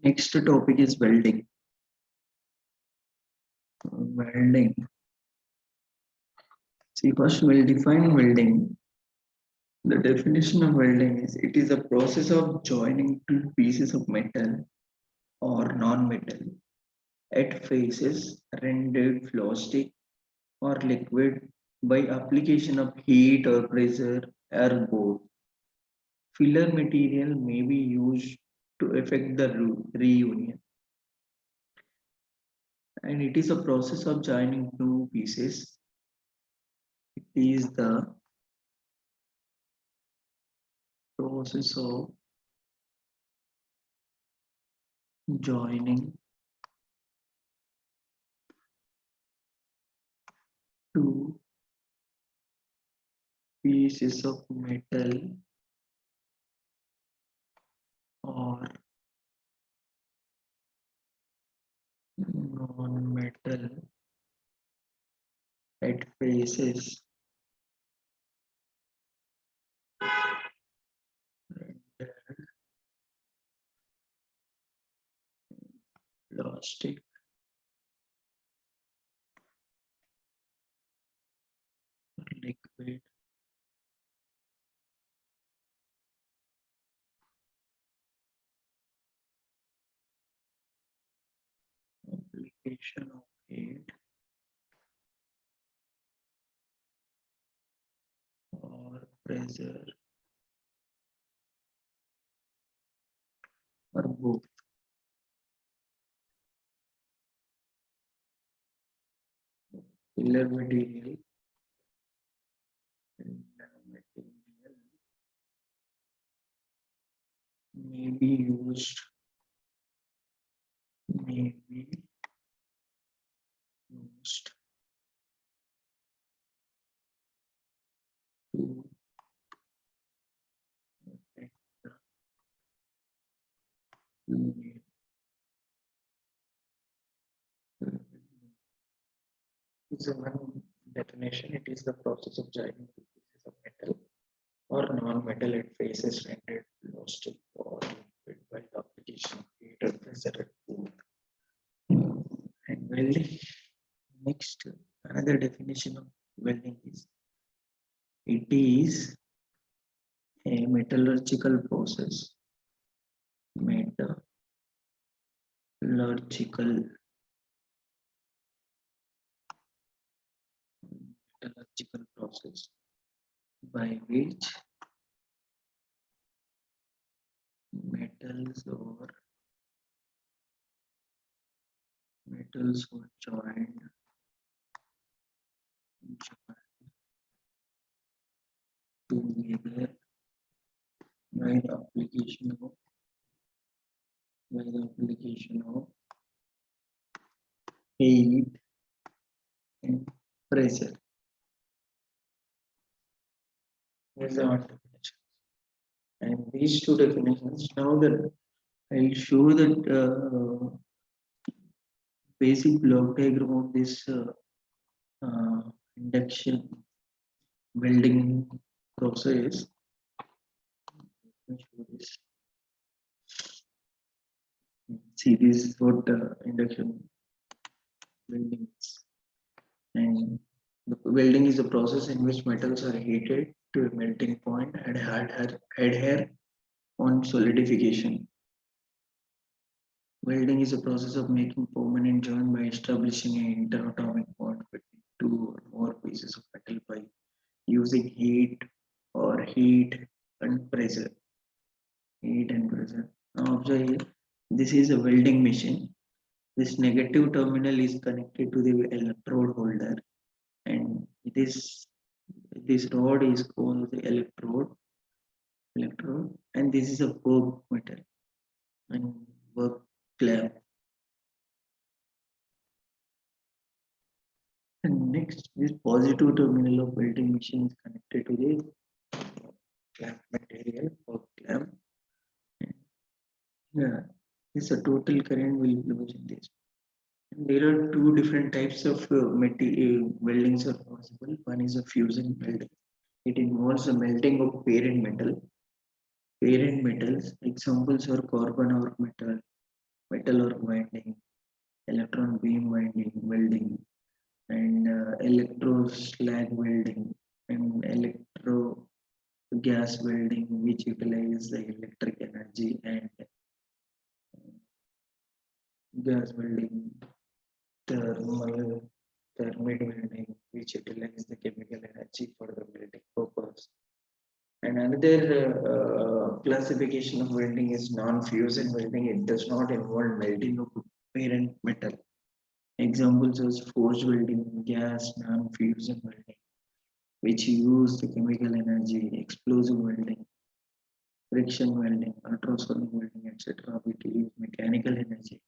Next topic is welding. Welding. See, first we'll define welding. The definition of welding is it is a process of joining two pieces of metal or non-metal at faces rendered plastic or liquid by application of heat or pressure or both. Filler material may be used to effect the reunion, and it is a process of joining two pieces. It is the process of joining two pieces of metal or non-metal at faces rendered plastic or liquid application of heat or pressure or both. Filler material and material may be used may be used to affect the union. Is a one definition. It is the process of joining two pieces of metal or non-metal at faces rendered plastic or liquid by the application of heat or pressure at both. And welding. Next, another definition of welding is it is a metallurgical process. Metallurgical metallurgical process by which metals were joined together by the application of heat and pressure. Here's the one definition. And these two definitions, now that I'll show that basic block diagram of this induction welding process. Let me show this. See, this is what induction welding is. And the welding is a process in which metals are heated to a melting point and adhere on solidification. Welding is a process of making permanent joint by establishing an interatomic bond between two or more pieces of metal by using heat and pressure. Heat and pressure. Now observe here, this is a welding machine. This negative terminal is connected to the electrode holder, and this rod is called the electrode, and this is a work metal and work clamp. And next, this positive terminal of welding machine is connected to the clamp material or clamp. Yeah, this a total current will flow in this. And there are two different types of weldings are possible. One is a fusion welding. It involves the melting of parent metal. Parent metals, examples are carbon arc metal, metal arc winding, electron beam winding, welding, and electro slag welding, and electro gas welding, which utilizes the electric energy, and gas welding, thermal thermite welding, which utilizes the chemical energy for the welding purpose. And another classification of welding is non-fusion welding. It does not involve melting of parent metal. Examples are forged welding, gas, non-fusion welding, which use the chemical energy, explosive welding, friction welding, ultrasonic welding, etc., which use mechanical energy,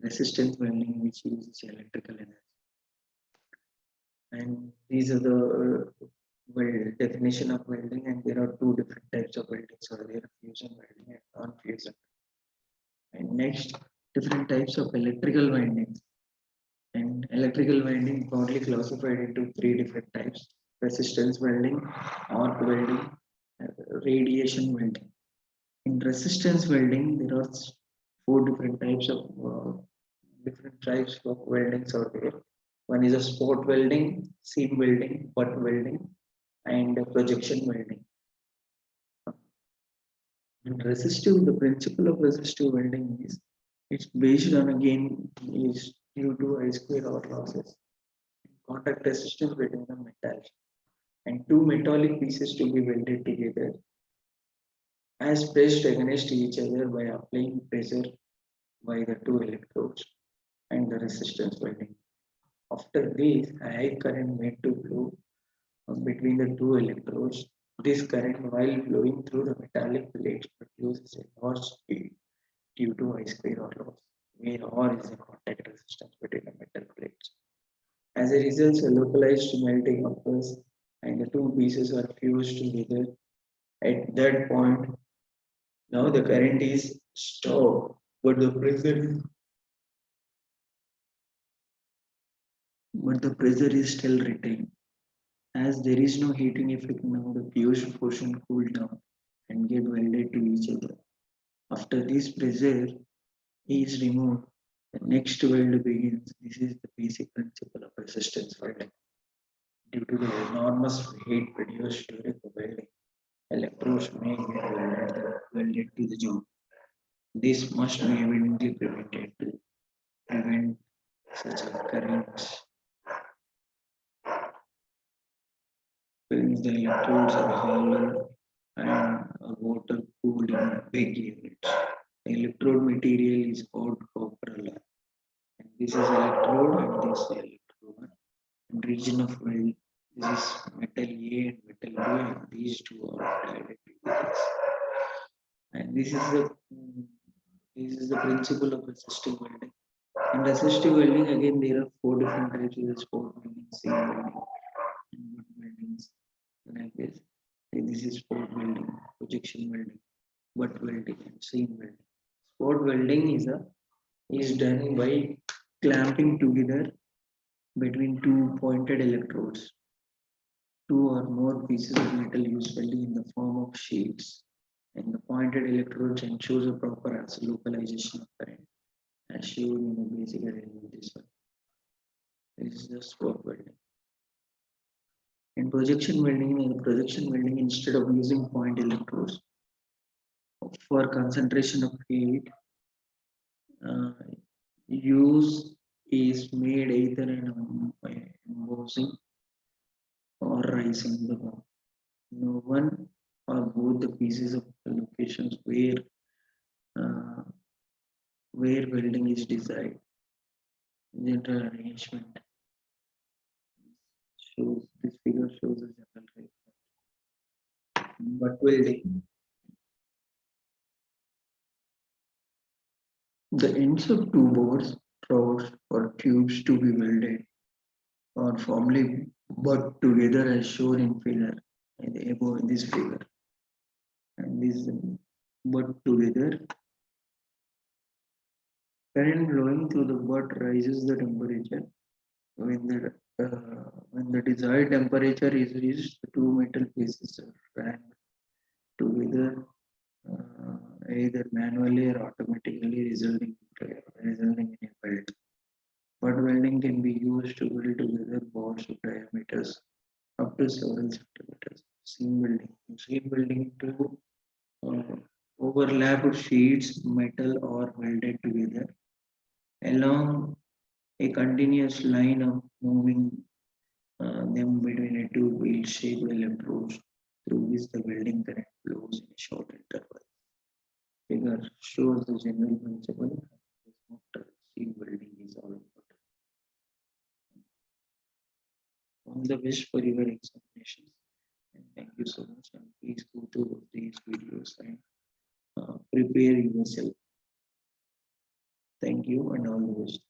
resistance welding, which uses electrical energy. And these are the definition of welding, and there are two different types of welding. So there are fusion welding and non-fusion. And next, different types of electrical winding. And electrical winding broadly classified into three different types: resistance welding, arc welding, radiation welding. In resistance welding, there are four different types of weldings out there. One is a spot welding, seam welding, butt welding, and projection welding. And resistive, the principle of resistive welding is it's based on again is due to I square R losses, contact resistance between the metals, and two metallic pieces to be welded together as pressed against each other by applying pressure by the two electrodes and the resistance welding. After this, a high current made to flow between the two electrodes. This current, while flowing through the metallic plates, produces a large speed due to I square R loss, where R is the contact resistance between the metal plates. As a result, a localized melting occurs and the two pieces are fused together. At that point, now the current is stopped, but the pressure is still retained. As there is no heating effect now, the fused portion cool down and get welded to each other. After this pressure is removed, the next weld begins. This is the basic principle of resistance welding. Due to the enormous heat produced during the welding, electrodes may get welded to the joint. This must be evidently prevented to prevent such occurrence. Since the electrodes are hollow and water cooled in big units, the electrode material is called copper alloy. And this is electrode and this is electrode. And region of weld, this is metal A and metal B, and these two are directly with this. And this is the principle of resistive welding. In resistive welding, again, there are four different types: of spot welding, seam welding, and butt weldings, like this. And this is spot welding, projection welding, butt welding, and seam welding. Spot welding is done by clamping together between two pointed electrodes. Two or more pieces of metal usually in the form of sheets, and the pointed electrodes ensures a proper localization of current, as shown in the basic arrangement. This one. This is the spot welding. In projection welding, instead of using point electrodes for concentration of heat, uh, use is made either in embossing or rising the bone. No one or both the pieces of the locations uh, where welding is desired. General arrangement shows this figure shows a general arrangement. But welding, the ends of two bores, troughs, or tubes to be welded are firmly butt together as shown in figure above in this figure. And this butt together, current flowing through the butt rises the temperature. When the desired temperature is reached, the two metal pieces are ranked together either manually or automatically resulting in a weld. But welding can be used to weld together boards of diameters up to several centimeters. Seam welding. Seam welding to uh, overlapped sheets, metal or welded together along a continuous line of moving them between a two wheel shaped approach through which the welding current flows in a short interval. Figure shows the general principle. Seam welding is all about. All the best for your examinations. And thank you so much. And please go to these videos and prepare yourself. Thank you and all the best.